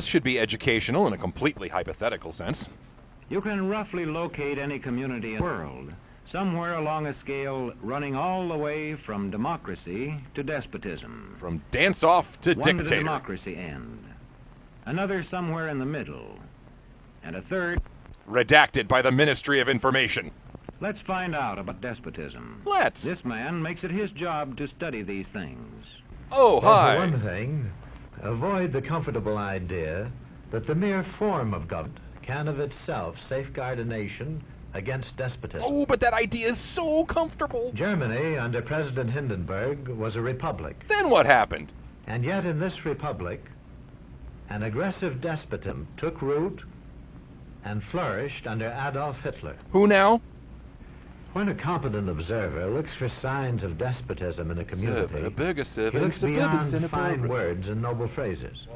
this should be educational in a completely hypothetical sense. You can roughly locate any community in the world, somewhere along a scale running all the way from democracy to despotism. From dance-off to One to the dictator. democracy end, another somewhere in the middle, and a third... Redacted by the Ministry of Information. Let's find out about despotism. Let's. This man makes it his job to study these things. Oh, Well, hi. for one thing, avoid the comfortable idea that the mere form of government can of itself safeguard a nation against despotism. Oh, but that idea is so comfortable. Germany, under President Hindenburg, was a republic. Then what happened? And yet in this republic, an aggressive despotism took root and flourished under Adolf Hitler. Who now? When a competent observer looks for signs of despotism in a community, he looks beyond fine words and noble phrases.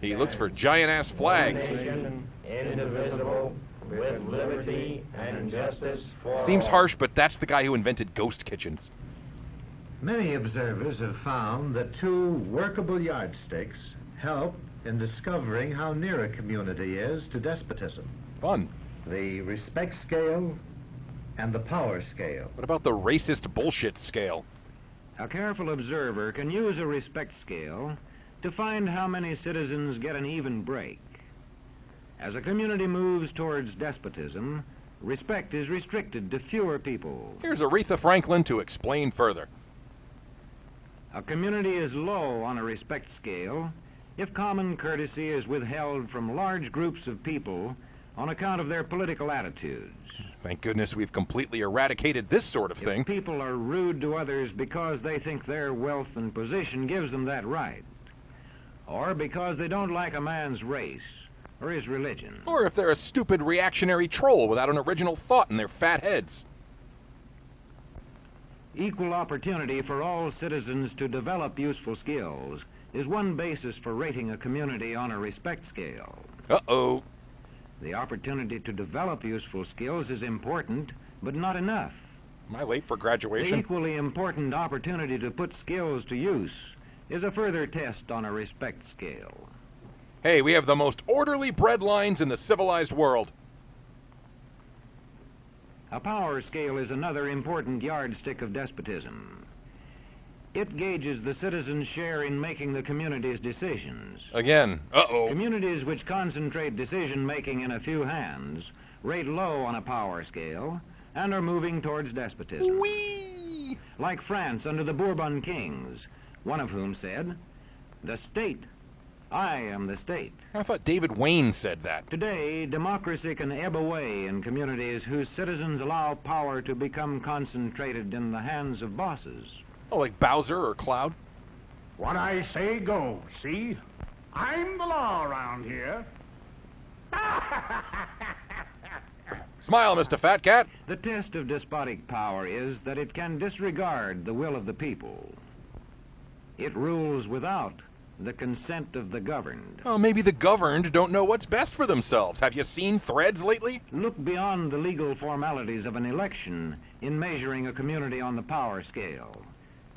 He looks for giant-ass flags. Indivisible, with liberty and justice for Seems all. harsh, but that's the guy who invented ghost kitchens. Many observers have found that two workable yardsticks help in discovering how near a community is to despotism. Fun. The respect scale and the power scale. What about the racist bullshit scale? A careful observer can use a respect scale to find how many citizens get an even break. As a community moves towards despotism, respect is restricted to fewer people. Here's Aretha Franklin to explain further. A community is low on a respect scale if common courtesy is withheld from large groups of people on account of their political attitudes. Thank goodness we've completely eradicated this sort of thing. If people are rude to others because they think their wealth and position gives them that right, or because they don't like a man's race or his religion. Or if they're a stupid reactionary troll without an original thought in their fat heads. Equal opportunity for all citizens to develop useful skills is one basis for rating a community on a respect scale. Uh-oh. The opportunity to develop useful skills is important, but not enough. Am I late for The graduation? equally important opportunity to put skills to use is a further test on a respect scale. Hey, we have the most orderly bread lines in the civilized world. A power scale is another important yardstick of despotism. It gauges the citizens' share in making the community's decisions. Again. Uh-oh. Communities which concentrate decision-making in a few hands rate low on a power scale and are moving towards despotism. Whee! Like France under the Bourbon kings, one of whom said, "The state. I am the state." I thought David Wayne said that. Today, democracy can ebb away in communities whose citizens allow power to become concentrated in the hands of bosses. Oh, like Bowser or Cloud? What I say goes, see? I'm the law around here. Smile, Mr. Fat Cat. The test of despotic power is that it can disregard the will of the people. It rules without the consent of the governed. Oh, maybe the governed don't know what's best for themselves. Have you seen Threads lately? Look beyond the legal formalities of an election in measuring a community on the power scale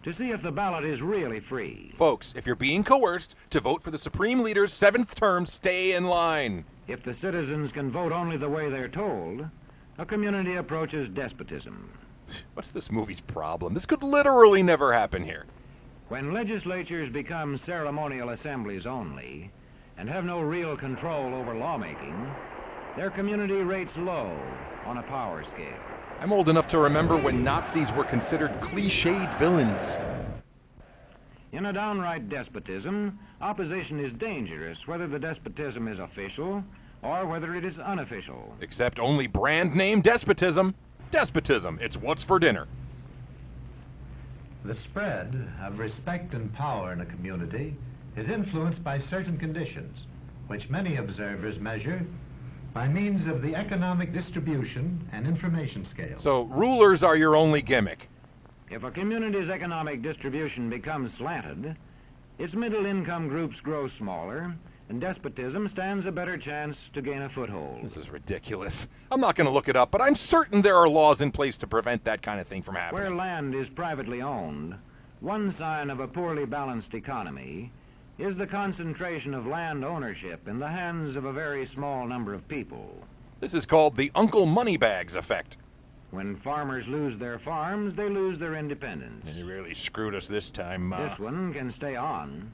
to see if the ballot is really free. Folks, if you're being coerced to vote for the Supreme Leader's 7th term, stay in line. If the citizens can vote only the way they're told, a community approaches despotism. What's this movie's problem? This could literally never happen here. When legislatures become ceremonial assemblies only and have no real control over lawmaking, their community rates low on a power scale. I'm old enough to remember when Nazis were considered cliched villains. In a downright despotism, opposition is dangerous, whether the despotism is official or whether it is unofficial. Except only brand name despotism. Despotism, it's what's for dinner. The spread of respect and power in a community is influenced by certain conditions, which many observers measure by means of the economic distribution and information scale. So rulers are your only gimmick. If a community's economic distribution becomes slanted, its middle-income groups grow smaller, and despotism stands a better chance to gain a foothold. This is ridiculous. I'm not going to look it up, but I'm certain there are laws in place to prevent that kind of thing from Where happening. land is privately owned, one sign of a poorly balanced economy is the concentration of land ownership in the hands of a very small number of people. This is called the Uncle Moneybags effect. When farmers lose their farms, they lose their independence. You really screwed us this time, Ma. This one can stay on,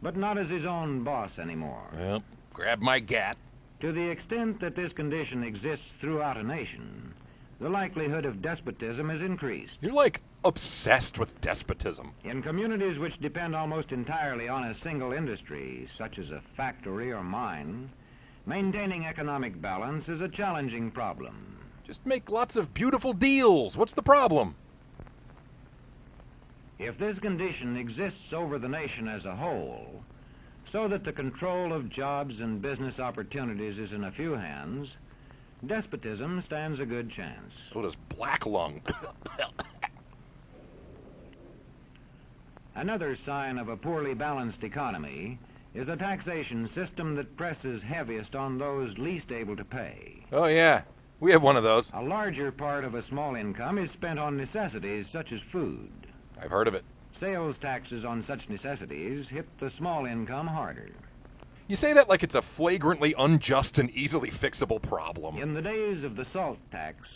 but not as his own boss anymore. Well, grab my gat. To the extent that this condition exists throughout a nation, the likelihood of despotism is increased. You're like obsessed with despotism. In communities which depend almost entirely on a single industry, such as a factory or mine, maintaining economic balance is a challenging problem. Just make lots of beautiful deals. What's the problem? If this condition exists over the nation as a whole, so that the control of jobs and business opportunities is in a few hands, despotism stands a good chance. So does black lung. Another sign of a poorly balanced economy is a taxation system that presses heaviest on those least able to pay. Oh, yeah. We have one of those. A larger part of a small income is spent on necessities such as food. I've heard of it. Sales taxes on such necessities hit the small income harder. You say that like it's a flagrantly unjust and easily fixable problem. In the days of the salt tax,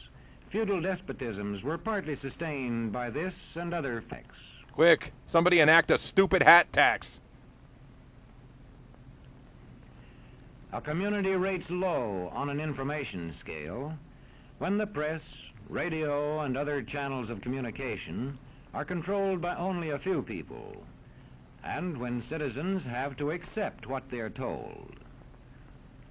feudal despotisms were partly sustained by this and other effects. Quick, somebody enact a stupid hat tax. A community rates low on an information scale when the press, radio, and other channels of communication are controlled by only a few people, and when citizens have to accept what they're told.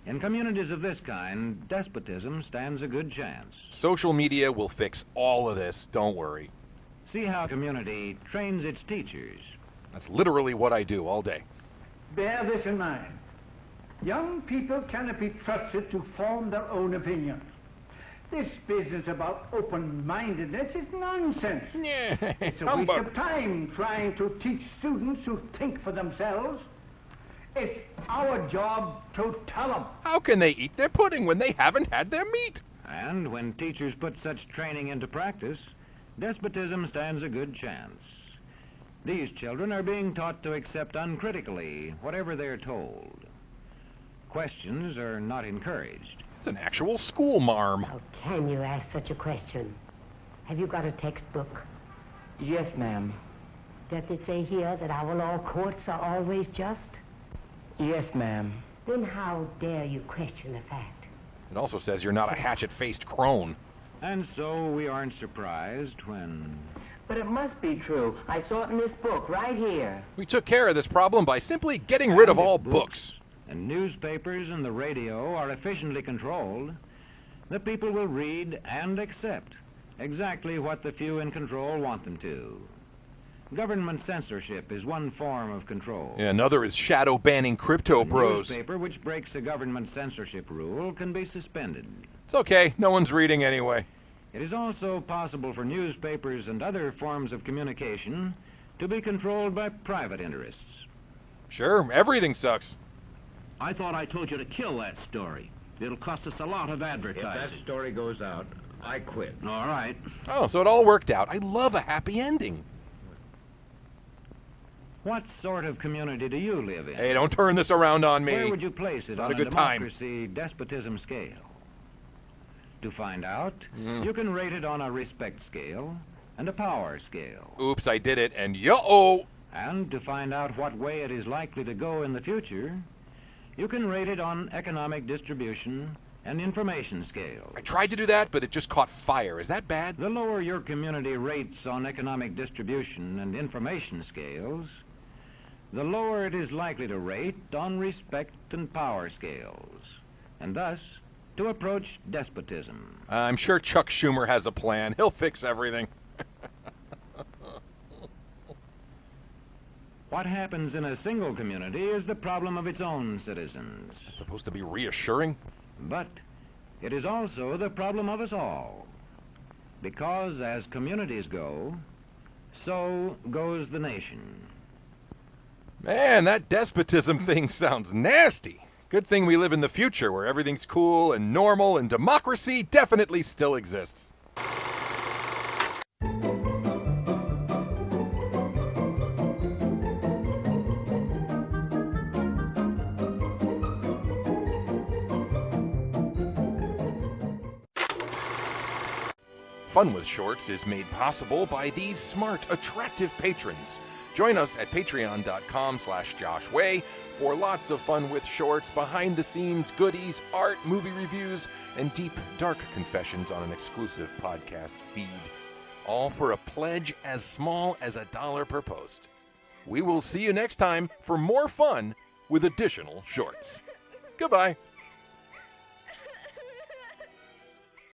In communities of this kind, despotism stands a good chance. Social media will fix all of this, don't worry. See how a community trains its teachers. That's literally what I do all day. Bear this in mind. Young people cannot be trusted to form their own opinions. This business about open-mindedness is nonsense. Yeah, It's a waste of time trying to teach students to think for themselves. It's our job to tell them. How can they eat their pudding when they haven't had their meat? And when teachers put such training into practice, despotism stands a good chance. These children are being taught to accept uncritically whatever they're told. Questions are not encouraged. It's an actual school marm. How can you ask such a question? Have you got a textbook? Yes, ma'am. Does it say here that our law courts are always just? Yes, ma'am. Then how dare you question the fact? It also says you're not a hatchet-faced crone. And so we aren't surprised when... But it must be true. I saw it in this book right here. We took care of this problem by simply getting rid of all books. And newspapers and the radio are efficiently controlled, the people will read and accept exactly what the few in control want them to. Government censorship is one form of control. Yeah, another is shadow banning crypto A bros. newspaper which breaks a government censorship rule can be suspended. It's okay, no one's reading anyway. It is also possible for newspapers and other forms of communication to be controlled by private interests. Sure, everything sucks. I thought I told you to kill that story. It'll cost us a lot of advertising. If that story goes out, I quit. All right. Oh, so it all worked out. I love a happy ending. What sort of community do you live in? Hey, don't turn this around on me. Where would you place it It's not on a good time. democracy despotism scale? To find out, you can rate it on a respect scale and a power scale. Oops, I did it, and yo-oh! And to find out what way it is likely to go in the future, you can rate it on economic distribution and information scales. I tried to do that, but it just caught fire. Is that bad? The lower your community rates on economic distribution and information scales, the lower it is likely to rate on respect and power scales, and thus to approach despotism. I'm sure Chuck Schumer has a plan. He'll fix everything. What happens in a single community is the problem of its own citizens. It's supposed to be reassuring. But it is also the problem of us all. Because as communities go, so goes the nation. Man, that despotism thing sounds nasty. Good thing we live in the future where everything's cool and normal and democracy definitely still exists. Fun with Shorts is made possible by these smart, attractive patrons. Join us at patreon.com/JoshWay for lots of fun with shorts, behind-the-scenes goodies, art, movie reviews, and deep, dark confessions on an exclusive podcast feed. All for a pledge as small as $1 per post. We will see you next time for more fun with additional shorts. Goodbye.